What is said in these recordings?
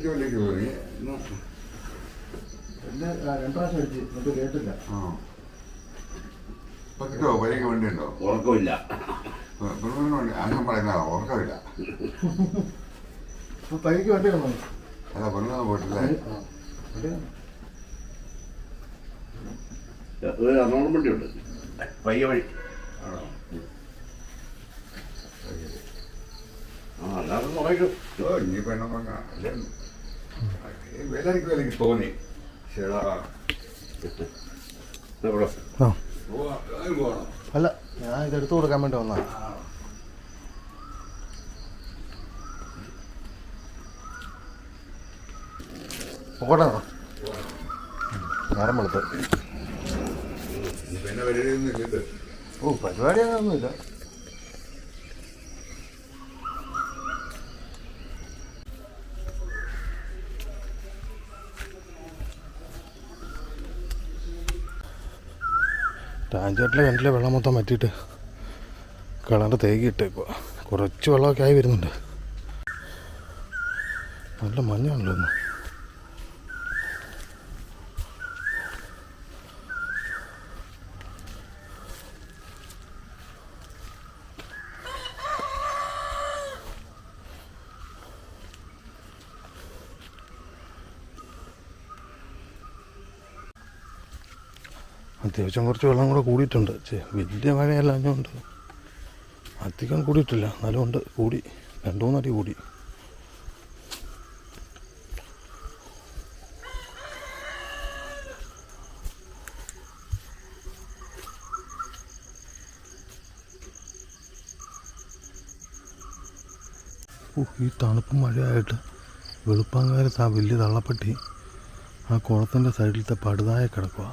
ജോലിക്ക് പോയി രണ്ടാഴ്ച കഴിച്ച് എന്നിട്ട് കേട്ടില്ല. ഇപ്പൊ കിട്ടുമോ? പൈക്ക് വണ്ടിയുണ്ടോ? ഉറക്കമില്ല. വണ്ടി അങ്ങനെ പറയുന്ന ഉറക്കമില്ല. പൈക്ക് വണ്ടി വന്നോ? അതാ പെണ്ണൊന്നും പോയിട്ടില്ലേ? എറണാകുളം വണ്ടിയുണ്ട്. പയ്യ വഴി. അല്ലാതെ നോക്കും. ഇനിയിപ്പോ എന്നെ പറഞ്ഞ വിലക്ക് തോന്നി. അല്ല, ഞാൻ ഇതെടുത്തു കൊടുക്കാൻ വേണ്ടി വന്നാ. പോകട്ടെ, നേരം വെളുത്ത്. ഓ, പരിപാടി അങ്ങനൊന്നുമില്ല. ടാഞ്ചേട്ടിലെ കിണറ്റിലെ വെള്ളം മൊത്തം വറ്റിയിട്ട് കിണറ് തേക്കി ഇട്ടേക്കുക. കുറച്ച് വെള്ളമൊക്കെ ആയി വരുന്നുണ്ട്. നല്ല മഞ്ഞാണല്ലോ ഒന്ന്. അത്യാവശ്യം കുറച്ച് വെള്ളം കൂടെ കൂടിയിട്ടുണ്ട്. വലിയ മഴയല്ല, അതുകൊണ്ട് അധികം കൂടിയിട്ടില്ല. എന്നാലും ഉണ്ട്, കൂടി 2-3 അടി കൂടി. ഈ തണുപ്പ് മഴയായിട്ട് വെളുപ്പാങ്കാലത്ത് ആ വലിയ തള്ളപ്പട്ടി ആ കുളത്തിൻ്റെ സൈഡിലത്തെ പടുതായ കിടക്കുക.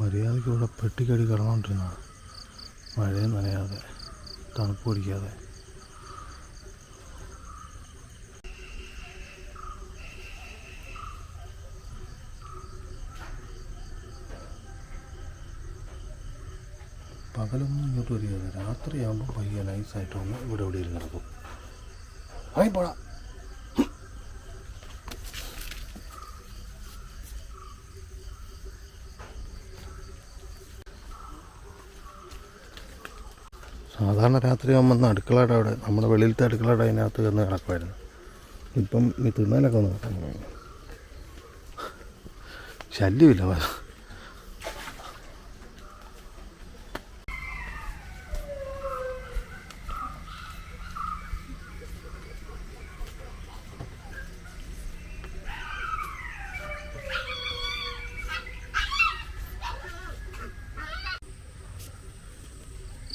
മര്യാദയ്ക്ക് ഇവിടെ പെട്ടിക്കടി കിടന്നുകൊണ്ടിരുന്ന മഴയും നനയാതെ തണുപ്പ് പിടിക്കാതെ. പകലൊന്നും ഇങ്ങോട്ട് വരികയാണ്. രാത്രിയാകുമ്പോൾ പയ്യ നൈസായിട്ട് വന്ന് ഇവിടെ എവിടെയും നടക്കും. ആയി പോടാ. സാധാരണ രാത്രിയാകുമ്പോൾ അടുക്കളയുടെ അവിടെ, നമ്മുടെ വെളിയിലത്തെ അടുക്കളയുടെ അതിനകത്ത് നിന്ന് കിടക്കുമായിരുന്നു. ഇപ്പം ഈ തിന്നാനൊക്കെ ഒന്ന് കിടക്കാൻ ശല്യമില്ല.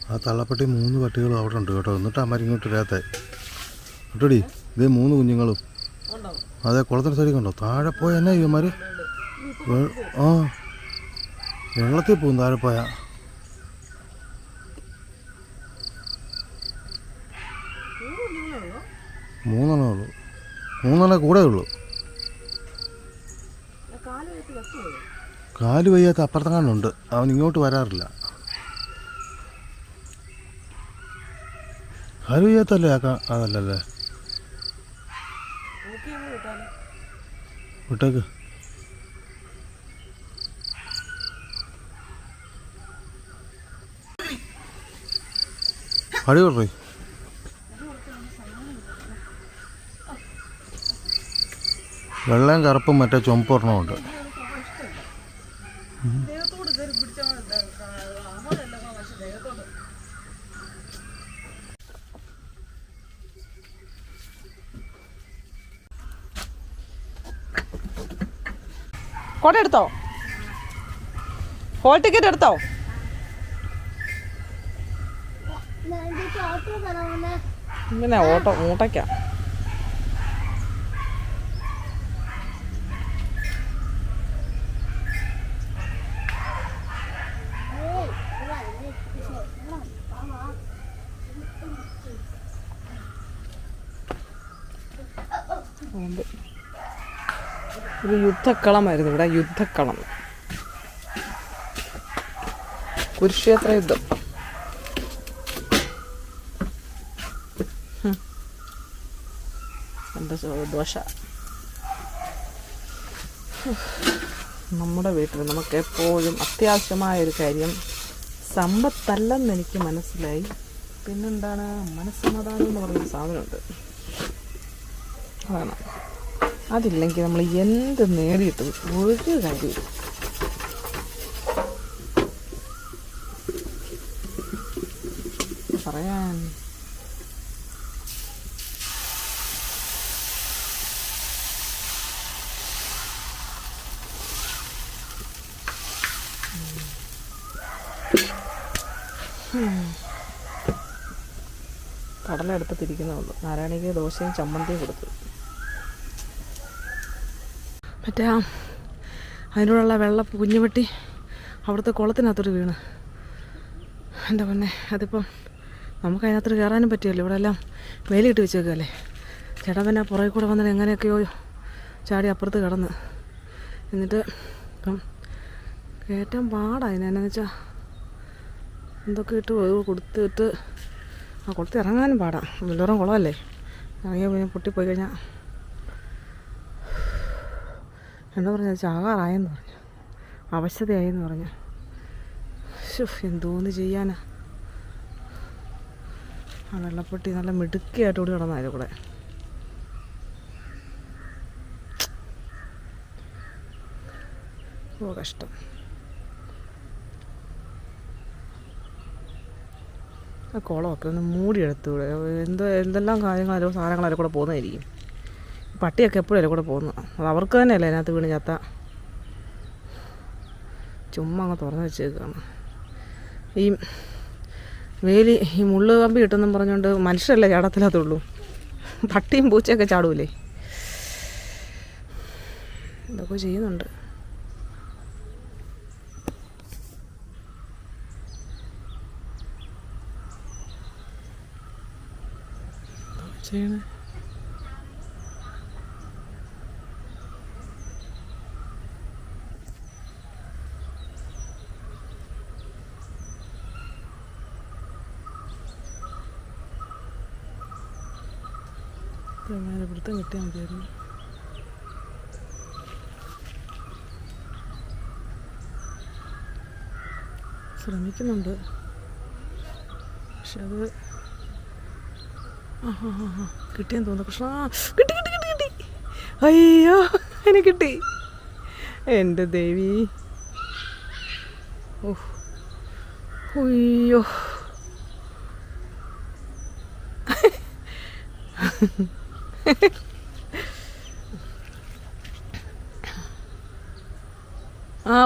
ആ തള്ളപ്പട്ടി 3 പട്ടികളും അവിടെ ഉണ്ട് കേട്ടോ. എന്നിട്ട് അമ്മ ഇങ്ങോട്ട് വരാത്തെ കേട്ടോടി. ഇതേ 3 കുഞ്ഞുങ്ങളും അതെ കുളത്തിൻ്റെ സൈഡിൽ കണ്ടോ. താഴെ പോയ എന്നാ ഇവന്മാർ വെള്ളത്തിൽ പോകും. താഴെ പോയാ 3 ഉള്ളൂ. 3 കൂടെ ഉള്ളൂ. കാല് വയ്യാത്ത അപ്പുറത്തെങ്ങാണ്ടുണ്ട്. അവൻ ഇങ്ങോട്ട് വരാറില്ല. കാല് വയ്യാത്തല്ലേ അതല്ലല്ലേ. വിട്ടേക്ക്. അടി കൊണ്ടേ. വെള്ളയും കറുപ്പും മറ്റേ ചുമപ്പൊരെണ്ണമുണ്ട്. കോട്ട എടുത്തോ? ഹോൾ ടിക്കറ്റ് എടുത്തോ? പിന്നെ ഓട്ടയ്ക്കാ. ഒരു യുദ്ധക്കളമായിരുന്നു ഇവിടെ, യുദ്ധക്കളം. കുരുക്ഷേത്ര യുദ്ധം. എന്താ ദോശ. നമ്മുടെ വീട്ടിൽ നമുക്ക് എപ്പോഴും അത്യാവശ്യമായൊരു കാര്യം സമ്പത്തല്ലെന്ന് എനിക്ക് മനസ്സിലായി. പിന്നെന്താണ്, മനസ്സമാധാനം എന്ന് പറഞ്ഞൊരു സാധനമുണ്ട്. അതാണ്. അതില്ലെങ്കിൽ നമ്മൾ എന്ത് നേടിയിട്ടും ഒരു കാര്യം. പറയാൻ കടല എടുത്തിരിക്കുന്നേ ഉള്ളൂ. നാരായണിക്ക് ദോശയും ചമ്മന്തിയും കൊടുത്തു. മറ്റേ അതിനോടുള്ള വെള്ള കുഞ്ഞുപെട്ടി അവിടുത്തെ കുളത്തിനകത്തോട്ട് വീണ്. എൻ്റെ പൊന്നെ, അതിപ്പം നമുക്ക് അതിനകത്തോട്ട് കയറാനും പറ്റിയല്ലോ. ഇവിടെ എല്ലാം വേലിയിട്ട് വെച്ചേക്കല്ലേ. ചേട്ടൻ പിന്നെ പുറകെ കൂടെ വന്നിട്ട് എങ്ങനെയൊക്കെയോ ചാടി അപ്പുറത്ത് കിടന്ന്. എന്നിട്ട് ഇപ്പം കയറ്റാൻ പാടാ. അതിനെന്നു വെച്ചാൽ എന്തൊക്കെ ഇട്ട് കൊടുത്തിട്ട് ആ കുളത്തിൽ ഇറങ്ങാനും പാടാം. വല്ലവരും കുളമല്ലേ, ഇറങ്ങിയ പിന്നെ പൊട്ടിപ്പോയി കഴിഞ്ഞാൽ എന്താ പറഞ്ഞത്, ചാകാറായെന്ന് പറഞ്ഞു, അവശതയായെന്ന് പറഞ്ഞു. എന്തോന്ന് ചെയ്യാനാ. ആ വെള്ളപ്പൊട്ടി നല്ല മിടുക്കിയായിട്ട് ഓടി കിടന്നായത് കൂടെ. ഓ കഷ്ടം. ആ കുളമൊക്കെ ഒന്ന് മൂടിയെടുത്തൂടെ. എന്തെല്ലാം കാര്യങ്ങളോ സാധനങ്ങൾ അതിൽ കൂടെ പോകുന്നതായിരിക്കും. പട്ടിയൊക്കെ എപ്പോഴും അതിൽ കൂടെ പോകുന്നു. അത് അവർക്ക് തന്നെയല്ലേ അതിനകത്ത് വീണ് ചത്ത. ചുമ്മാ അങ്ങ് തുറന്ന് വെച്ചേക്കാണ്. ഈ വേലി ഈ മുള്ള് കമ്പി കിട്ടുമെന്നും പറഞ്ഞുകൊണ്ട് മനുഷ്യരല്ലേ ചാടത്തില്ലാത്തുള്ളൂ. പട്ടിയും പൂച്ചയൊക്കെ ചാടൂലേ. ഇതൊക്കെ ചെയ്യുന്നുണ്ട്. ചെയ്യണേ പിടുത്തം കിട്ടിയാൽ മതിയായിരുന്നു. ശ്രമിക്കുന്നുണ്ട്, പക്ഷെ അത് കിട്ടിയെന്ന് തോന്നുന്നു. കൃഷ്ണ, കിട്ടി കിട്ടി കിട്ടി കിട്ടി. അയ്യോ, എനിക്ക് കിട്ടി. എൻ്റെ ദേവി. ഓഹ്, അയ്യോ.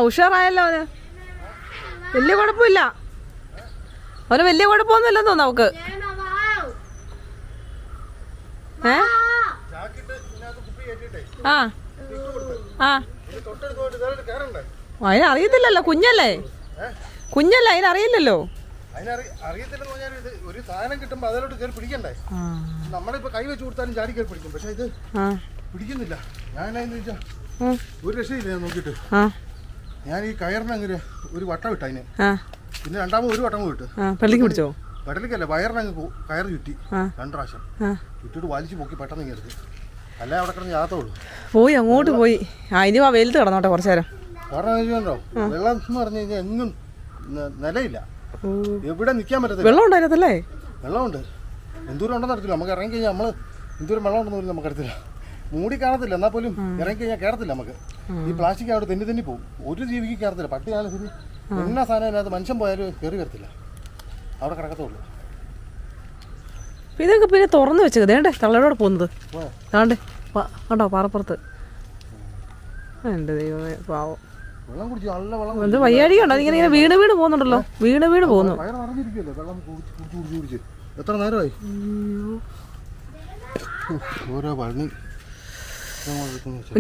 ഉഷാറായല്ലോ അവന്. വലിയ കുഴപ്പമില്ല. അവന് വലിയ കുഴപ്പമൊന്നുമില്ലെന്ന് തോന്നുന്നു നമുക്ക്. അതിനറിയത്തില്ലല്ലോ, കുഞ്ഞല്ലേ കുഞ്ഞല്ലേ, അതിനറിയില്ലല്ലോ. അറിയത്തില്ലെന്ന് പറഞ്ഞാൽ ഒരു സാധനം കിട്ടുമ്പോ അതിലോട്ട് കയറി പിടിക്കണ്ടേ. നമ്മളിപ്പോ കൈ വെച്ച് കൊടുത്താലും ചാടി കയറി പിടിക്കും. പക്ഷെ ഇത് പിടിക്കുന്നില്ല. ഞാൻ എന്നാന്ന് ചോദിച്ചാ ഒരു രക്ഷയില്ല. ഞാൻ നോക്കിയിട്ട് ഞാൻ ഈ കയറിന് അങ്ങനെ ഒരു വട്ടം ഇട്ട അതിന്, പിന്നെ രണ്ടാമത് ഒരു വട്ടം വിട്ടു. പെടലിക്ക് പിടിച്ചോ? പെടലിക്കല്ല, വയറിനങ്ങ് കയറ് ചുറ്റി 2 പ്രാവശ്യം ചുറ്റിട്ട് വലിച്ചു പൊക്കി പെട്ടെന്ന് കയറി. അല്ല അവിടെ കിടന്ന് യാത്രയുള്ളൂ. പോയി അങ്ങോട്ട് പോയി. ഇനി ആ വെയിലത്ത് കിടന്നോട്ടെ കുറച്ചു നേരം. കാരണം വെച്ചിട്ടുണ്ടോ, വെള്ളം എന്ന് പറഞ്ഞു കഴിഞ്ഞാൽ എങ്ങും നിലയില്ല. എവിടെ നിൽക്കാൻ പറ്റത്തില്ല. വെള്ളം ഉണ്ടായിരുന്നല്ലേ? വെള്ളമുണ്ട്. എന്തോരം ഉണ്ടെന്ന് അറിയത്തില്ല. നമുക്ക് ഇറങ്ങി കഴിഞ്ഞാൽ നമ്മൾ എന്തോരം വെള്ളം ഉണ്ടെന്ന് പോലും നമുക്ക് അറിയത്തില്ല. മൂടി കാണത്തില്ല, എന്നാൽ പോലും ഇറങ്ങി കഴിഞ്ഞാൽ കയറത്തില്ല നമുക്ക്. ഈ പ്ലാസ്റ്റിക് അവിടെ തെന്നി പോകും. ഒരു ജീവിക്ക് കയറത്തില്ല. പട്ടിയാലും ശരി, എന്നാ സാധനം അതിനകത്ത് മനുഷ്യൻ പോയാലും കയറി വരത്തില്ല. അവിടെ കിടക്കത്തുള്ളൂ. ഇതൊക്കെ പിന്നെ തുറന്നു വെച്ചത് ദേണ്ടേ തള്ളയോടെ പോകുന്നത്. ആണ്ടേ കണ്ടോ പാറപ്പുറത്ത്. എൻ്റെ ദൈവമേ, പാവം. വെള്ളം കുടിച്ചു നല്ല വെള്ളം. എന്ത് വയ്യാഴികയുണ്ടോ? അതിങ്ങനെ ഇങ്ങനെ വീണ് വീണ് പോകുന്നുണ്ടല്ലോ. വീണ് വീണ് പോകുന്നു. വെള്ളം കുടിച്ച് എത്ര നേരമായി. ഓരോ പണി.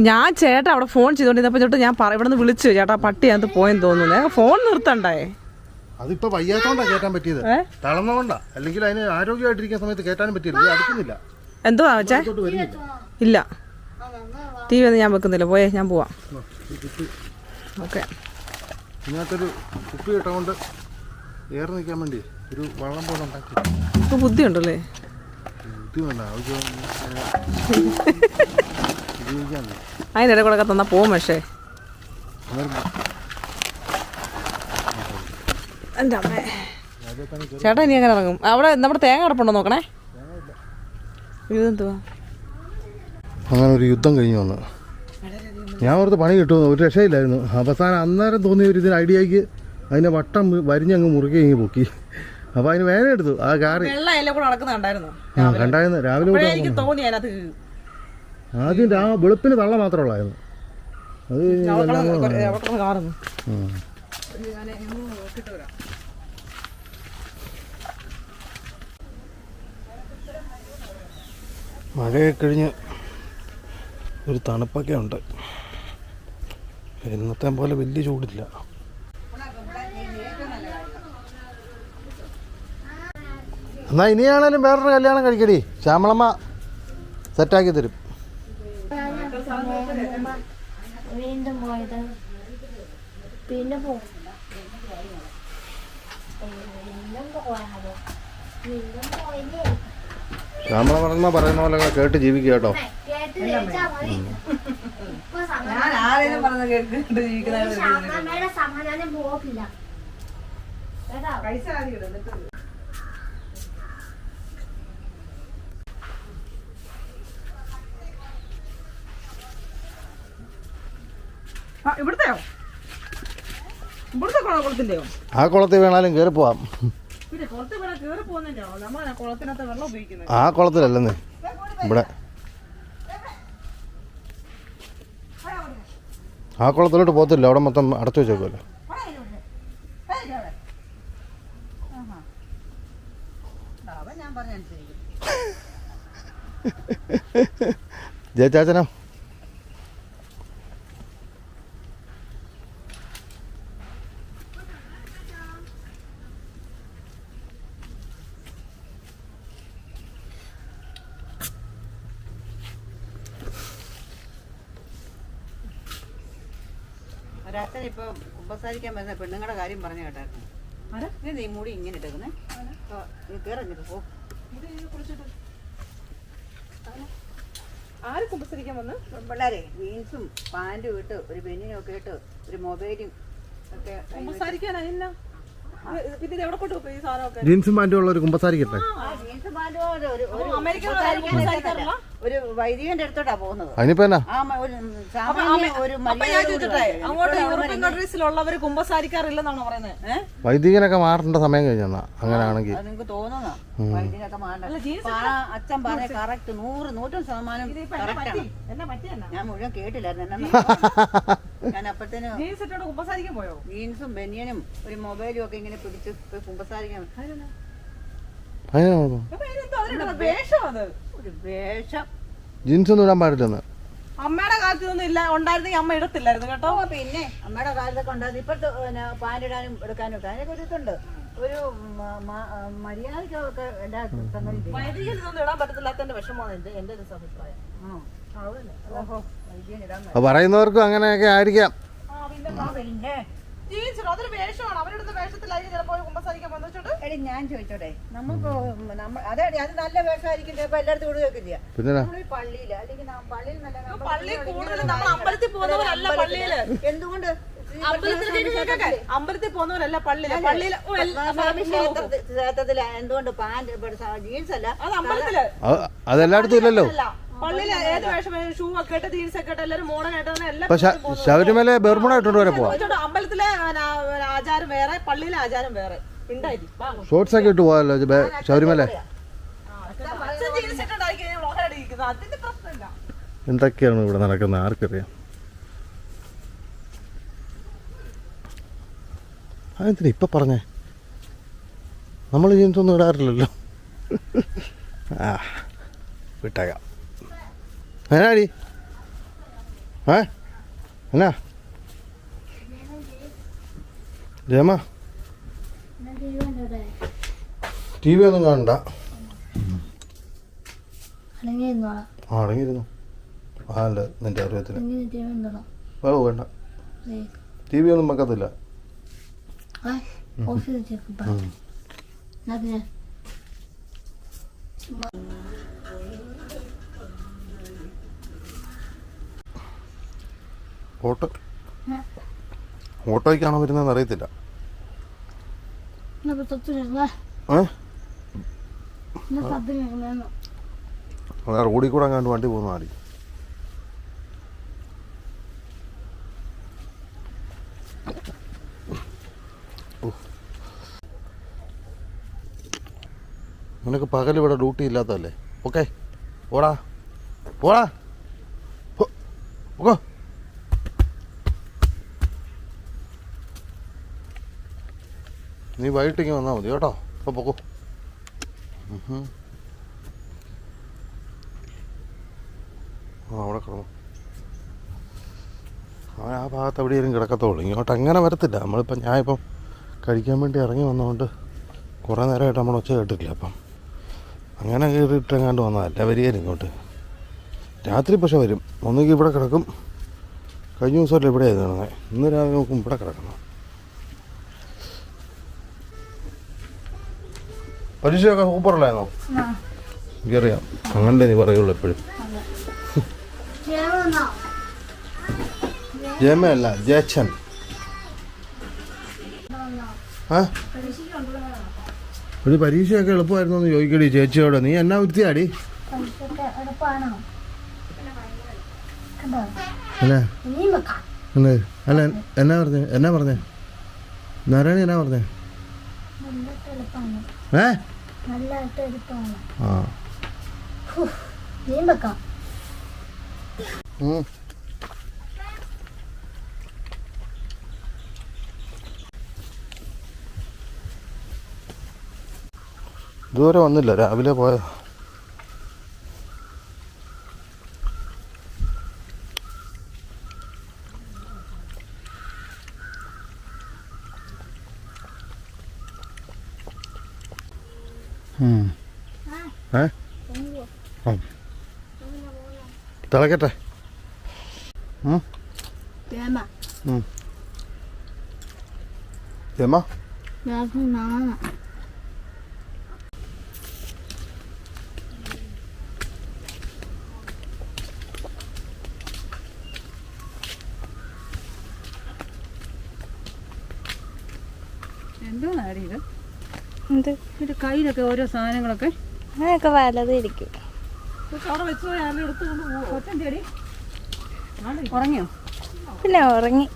ഞാൻ ചേട്ടാ അവിടെ ഫോൺ ചെയ്തോണ്ടിരുന്നപ്പോൾ ചേട്ടാ ഞാൻ ഇവിടെ നിന്ന് വിളിച്ചു, ചേട്ടാ പട്ടി അത് പോയെന്ന് തോന്നുന്നു. ഞങ്ങൾ ഫോൺ നിർത്തണ്ടേ? അതിപ്പോ വയ്യാത്തോണ്ടാ കയറ്റാൻ പറ്റിയത്, തളർന്നുകൊണ്ടാ. അല്ലെങ്കിൽ അതിന് ആരോഗ്യമായിട്ടിരിക്കുന്ന സമയത്ത് കയറ്റാനും പറ്റിയില്ല. അടുക്കുന്നില്ല. എന്തോ വെച്ചേ? ഇല്ല ടി വി ഒന്നും ഞാൻ വെക്കുന്നില്ല, പോയേ ഞാൻ പോവാം. ഓക്കെ. ഇതിനകത്തൊരു കുപ്പി ഇട്ടുകൊണ്ട് ഏറെ നിൽക്കാൻ വേണ്ടി ഒരു വള്ളം പോലെ ഉണ്ടാക്കി. ഇപ്പോൾ ബുദ്ധിയുണ്ടല്ലേ? ബുദ്ധി വേണ്ട, ആവശ്യം ഉപയോഗിക്കാൻ. അതിനിടെ കൂടെ തന്നാൽ പോകും. പക്ഷേ എൻ്റെ അമ്മേ, ചേട്ടാ ഇനി എങ്ങനെ ഇറങ്ങും? അവിടെ നമ്മുടെ തേങ്ങ അടപ്പുണ്ടോ നോക്കണേ. ഇതെന്തുവാ? അങ്ങനെ ഒരു യുദ്ധം കഴിഞ്ഞു വന്നു. ഞാൻ ഓർത്ത് പണി കിട്ടുമെന്ന്, ഒരു രക്ഷയില്ലായിരുന്നു. അവസാനം അന്നേരം തോന്നിയ ഒരു ഇതിന് ഐഡിയക്ക് അതിനെ വട്ടം വരിഞ്ഞങ്ങ് മുറുകെ ഇങ്ങ് പൊക്കി. അപ്പോൾ അതിന് വേദന എടുത്തു. ആ കാറി കണ്ടായിരുന്നു. രാവിലെ എനിക്ക് തോന്നി അതിനകത്ത് ആദ്യം ആ വെളുപ്പിന് തള്ള മാത്രമേ ഉള്ളായിരുന്നു. അത് കാറുന്നു. മഴയൊക്കെ കഴിഞ്ഞ് ഒരു തണുപ്പൊക്കെ ഉണ്ട്. ഇന്നത്തെ പോലെ വലിയ ചൂടില്ല. എന്നാൽ ഇനിയാണേലും വേറൊരു കല്യാണം കഴിക്കടി, ശ്യാമളമ്മ സെറ്റാക്കി തരും. വീണ്ടും പോയത് പിന്നെ പോകും. ശ്യാമളമ്മ പറയുന്ന പോലെ കേട്ട് ജീവിക്കുക കേട്ടോ. സമാധാനം പോകില്ല. ഇവിടുത്തെയോ? ഇവിടുത്തെ കുളത്തിൻ്റെയോ? ആ കുളത്തിൽ വേണാലും കയറി പോവാം. പിന്നെ കുളത്തിൽ വേണം കയറി പോകുന്നതിൻ്റെയോ? നമ്മളാ കുളത്തിനകത്ത് വെള്ളം ഉപയോഗിക്കുന്നത്. ആ കുളത്തിലല്ലെന്നേ, ഇവിടെ ആ കുളത്തിലോട്ട് പോകത്തില്ല, അവിടെ മൊത്തം അടച്ചു വെച്ചേക്കുമല്ലോ. ജയചാച്ചനോ? ഒരച്ഛൻ ഇപ്പൊ ഉപസാരിക്കാൻ വരുന്ന പെണ്ണുങ്ങളുടെ കാര്യം പറഞ്ഞു കേട്ടായിരുന്നു. നീ മുടി ഇങ്ങനെ ഇട്ടേക്കുന്നേ, കേറഞ്ഞിട്ട് പോ. ആര് കുമ്പസരിക്കാൻ വന്ന്? പിള്ളേരെ ജീൻസും പാൻറ്റും ഇട്ട് ഒരു ബെന്നിനും ഒക്കെ ഇട്ട് ഒരു മൊബൈലും ഒക്കെ. കുമ്പസാരിക്കാൻ അതിനാ പിന്നെ ഇത് എവിടെ കൊണ്ട് ഈ സാധനമൊക്കെ? ജീൻസും പാൻറ്റും ഉള്ള ഒരു കുമ്പസാരിക്കട്ടെ. ജീൻസും പാൻറ്റും ഒരു വൈദികന്റെ അടുത്തോട്ടാ പോകുന്നത്. അതിനിപ്പോ എന്നാ ഒരു അങ്ങോട്ട് യൂറോപ്യൻ കൺട്രീസിലുള്ളവര് കുമ്പസാരിക്കാറില്ലെന്നാണോ പറയുന്നത്? വൈദികനൊക്കെ മാറേണ്ട സമയം കഴിഞ്ഞാ അങ്ങനെയാണെങ്കിൽ. അത് നിങ്ങൾക്ക് തോന്നുന്നോ വൈദികനൊക്കെ മാറണ്ട? അച്ഛൻ പറഞ്ഞ കറക്റ്റ് 100% കറക്റ്റാണ്. ഞാൻ മുഴുവൻ കേട്ടില്ലായിരുന്നു. ഞാൻ അപ്പഴത്തേനും ജീൻസും ബനിയനും ഒരു മൊബൈലും ഒക്കെ ഇങ്ങനെ പിടിച്ച് കുമ്പസാരിക്കാൻ. ഒരു വേഷം ജീൻസ് ഒന്നും ഇടാൻ പാടില്ലെന്ന്. അമ്മയുടെ കാലത്തൊന്നും ഇല്ല, ഉണ്ടായിരുന്നെങ്കിൽ അമ്മ ഇടത്തില്ലായിരുന്നു കേട്ടോ. പിന്നെ അമ്മയുടെ കാലത്തൊക്കെ ഉണ്ടായിരുന്നു. ഇപ്പോഴത്തെ പാൻറ്റിടാനും എടുക്കാനും ഒക്കെ അതിനൊക്കെ ഒരു ഇതുണ്ട്. ഒരു മര്യാദക്കൊക്കെ എല്ലാ സംഗതി വൈദികനൊന്നും ഇടാൻ പറ്റത്തില്ലാത്തതിന്റെ വിഷമമാണ് എന്റെ ഒരു അഭിപ്രായം. ഓഹോ വൈദ്യൻ ഇടാൻ പറയുന്നവർക്കും അങ്ങനെയൊക്കെ ആയിരിക്കാം. പിന്നെ അതൊരു വേഷമാണ്. അവരെടുത്ത വേഷത്തിലായിരിക്കും ചിലപ്പോൾ കുമ്പസാരിക്കാൻ വന്നിട്ടുണ്ട്. എടി ഞാൻ ചോദിച്ചോട്ടെ, നമുക്ക് അതെ അത് നല്ല വേഷമായിരിക്കും ചിലപ്പോൾ എല്ലായിടത്തും ഇടുകയൊക്കെ ചെയ്യാം. നമ്മൾ ഈ പള്ളിയില് അല്ലെങ്കിൽ പള്ളിയിൽ നല്ല അമ്പലത്തിൽ പോകുന്നവരല്ല പള്ളിയില്. എന്തുകൊണ്ട് അമ്പലത്തിൽ പോകുന്നവരല്ല പള്ളിയില്. പള്ളിയില് ക്ഷേത്രത്തില് എന്തുകൊണ്ട് പാന്റ് ജീൻസ് അല്ല? അത് അമ്പലത്തില്, അതെല്ലായിടത്തും ഇല്ലല്ലോ. പള്ളിയില് ഏത് വേഷം ഷൂ ഒക്കെ ഇട്ട് ജീൻസ് ഒക്കെ ഇട്ട് എല്ലാവരും മോഡേൺ ആയിട്ട് എല്ലാം. ശബരിമല ബെർമുഡ ഇട്ടോണ്ട് വരെ പോവാം. അമ്പലത്തിലെ ആചാരം വേറെ, പള്ളിയിലെ ആചാരം വേറെ. ഷോർട്സ് ഒക്കെ ഇട്ട് പോവാല്ലോ ശബരിമല. എന്തൊക്കെയാണ് ഇവിടെ നടക്കുന്നത് ആർക്കറിയാം. അതെന്തിനാ ഇപ്പൊ പറഞ്ഞേ? നമ്മൾ ജീൻസ് ഒന്നും ഇടാറില്ലല്ലോ. ആ വിട്ടേക്കാം. എന്നാടി എന്നാ ജയമ ടി വി ഒന്നും കാണണ്ട. അടങ്ങിയിരുന്നു. അല്ല നിൻ്റെ അറിവത്തിന്. എങ്ങനെ ടി വി ഉണ്ടോ? ഓ വേണ്ട, TV ഒന്നും വെക്കത്തില്ല. ഓഫ് ചെയ്ത് വെച്ചേക്കുമ്പോ ഓട്ടോയ്ക്കാണോ വരുന്നതെന്ന് അറിയത്തില്ല. അതാ റോഡിൽ കൂടെ അങ്ങാണ്ട് വണ്ടി പോകുന്ന ആടി. നിനക്ക് പകൽ ഇവിടെ ഡ്യൂട്ടി ഇല്ലാത്തതല്ലേ? ഓക്കെ ഓടാ ഓടാ ഓക്കോ. നീ വൈകിട്ടേക്ക് വന്നാൽ മതി കേട്ടോ. അപ്പോൾ പൊക്കോ. അവിടെ കിടന്നു. അവൻ ആ ഭാഗത്ത് എവിടെയെങ്കിലും കിടക്കത്തുള്ളൂ. ഇങ്ങോട്ട് അങ്ങനെ വരത്തില്ല. നമ്മളിപ്പം ഞാനിപ്പം കഴിക്കാൻ വേണ്ടി ഇറങ്ങി വന്നതുകൊണ്ട് കുറേ നേരമായിട്ട് നമ്മൾ ഒച്ച കേട്ടിട്ടില്ല. അപ്പം അങ്ങനെ കയറിയിട്ടെങ്ങാണ്ട് വന്നതല്ല, വരികയില്ല ഇങ്ങോട്ട്. രാത്രി പക്ഷെ വരും. ഒന്നുകിൽ ഇവിടെ കിടക്കും. കഴിഞ്ഞ ദിവസമല്ല ഇവിടെ ആയിരുന്നു. ഇന്ന് രാവിലെ നോക്കും ഇവിടെ കിടക്കണം. പരീക്ഷയൊക്കെ സൂപ്പറല്ലായിരുന്നോ? എനിക്കറിയാം, അങ്ങനെ നീ പറയുള്ളൂ എപ്പോഴും. ജയമല്ല, ജയച്ചൻ. ഒരു പരീക്ഷയൊക്കെ എളുപ്പമായിരുന്നു എന്ന് ചോദിക്കടി ചേച്ചിയോട്. നീ എന്നാ വൃത്തിയാടി? അല്ല അല്ല എന്നാ പറഞ്ഞേ നാരായണി എന്നാ പറഞ്ഞേ? ഇതുവരെ വന്നില്ല, രാവിലെ പോയതാ. തിളക്കട്ടെ. എന്തോ നാടി ഇത്? എന്ത് ഇത് കയ്യിലൊക്കെ ഓരോ സാധനങ്ങളൊക്കെ അങ്ങനെയൊക്കെ വലതായിരിക്കും. ഉറങ്ങിയോ? പിന്നെ ഉറങ്ങി.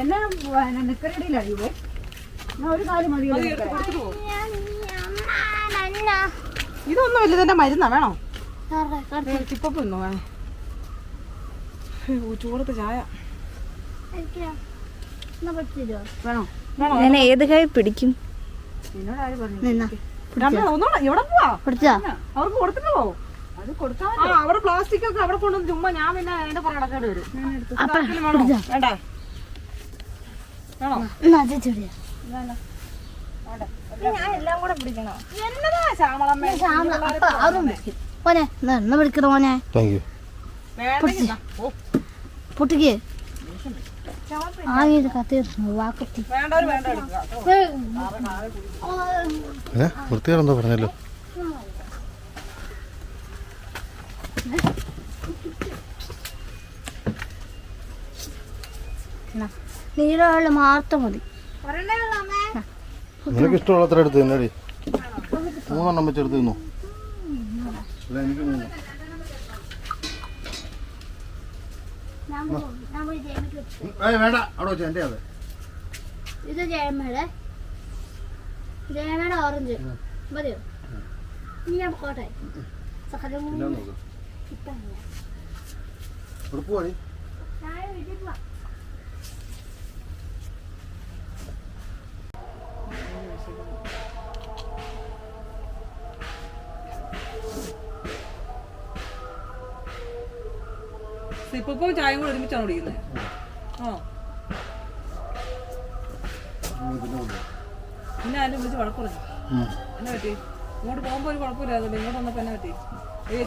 എന്നാ നിക്കറടിയിലായി ഒരു കാര്യം മതി. ഇതൊന്നും ഇല്ല, ഇതെന്റെ മരുന്നാ. വേണോ? ചിപ്പൊന്നും വേണേ? ചൂടത്ത് ചായ വേണോ? ഞാൻ ഏത് കൈ പിടിക്കും? എന്നോട് ആര് പറഞ്ഞു? എവിടെ പോവാ? അവർക്ക് കൊടുത്തിട്ട് പോവും. അത് കൊടുത്താൽ അവിടെ പ്ലാസ്റ്റിക് ഒക്കെ അവിടെ കൊണ്ടുവന്ന് ചുമ്മാ ഞാൻ പിന്നെ അതിന്റെ പുറകെ നടക്കേണ്ടി വരും. വേണ്ട ഞാൻ എല്ലാം കൂടെ പിടിക്കണോ? പൊട്ടിക്ക് വൃത്തിയാണെന്തോ പറഞ്ഞല്ലോ. നീരവെള്ള മാത്രം മതി. നിനക്ക് ഇഷ്ടമുള്ളത്ര എടുത്ത് തിന്നടി. 3 എണ്ണം വെച്ചെടുത്ത് തിന്നു. എനിക്ക് 3. വേണ്ട, അവിടെ വെച്ചാൽ എൻ്റെ അതെ. ഇത് ജയമേടെ ഓറഞ്ച് മതിയോ? ഇനി ഞാൻ പോട്ടെ. പോവാടി. ഇപ്പം ചായയും കൂടെ ഒരുമിച്ചാണ് കുടിക്കുന്നത്. ആ പിന്നെ അതിനെ വിളിച്ച് വഴക്കുറഞ്ഞു. എന്നെ പറ്റി ഇങ്ങോട്ട് പോകുമ്പോൾ ഒരു കുഴപ്പമില്ലായിരുന്നു. ഇങ്ങോട്ട് വന്നപ്പോൾ എന്നെ പറ്റി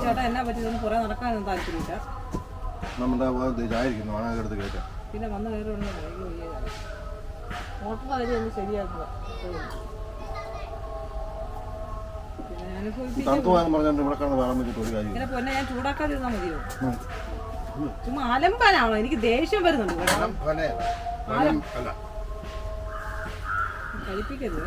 ചേട്ടാ എന്നാ പറ്റിയതൊന്നും കുറേ നടക്കാനൊന്നും താല്പര്യമില്ല. പിന്നെ വന്ന് കയറി മോട്ടർ കാര്യം ഒന്ന് ശരിയാക്കുക. പിന്നെ ഇങ്ങനെ പൊന്നെ ഞാൻ ചൂടാക്കാതിരുന്നാൽ മതിയോ? ചുമ്മാ അലമ്പാനാണോ? എനിക്ക് ദേഷ്യം വരുന്നുണ്ട്. കഴിപ്പിക്കരുത്.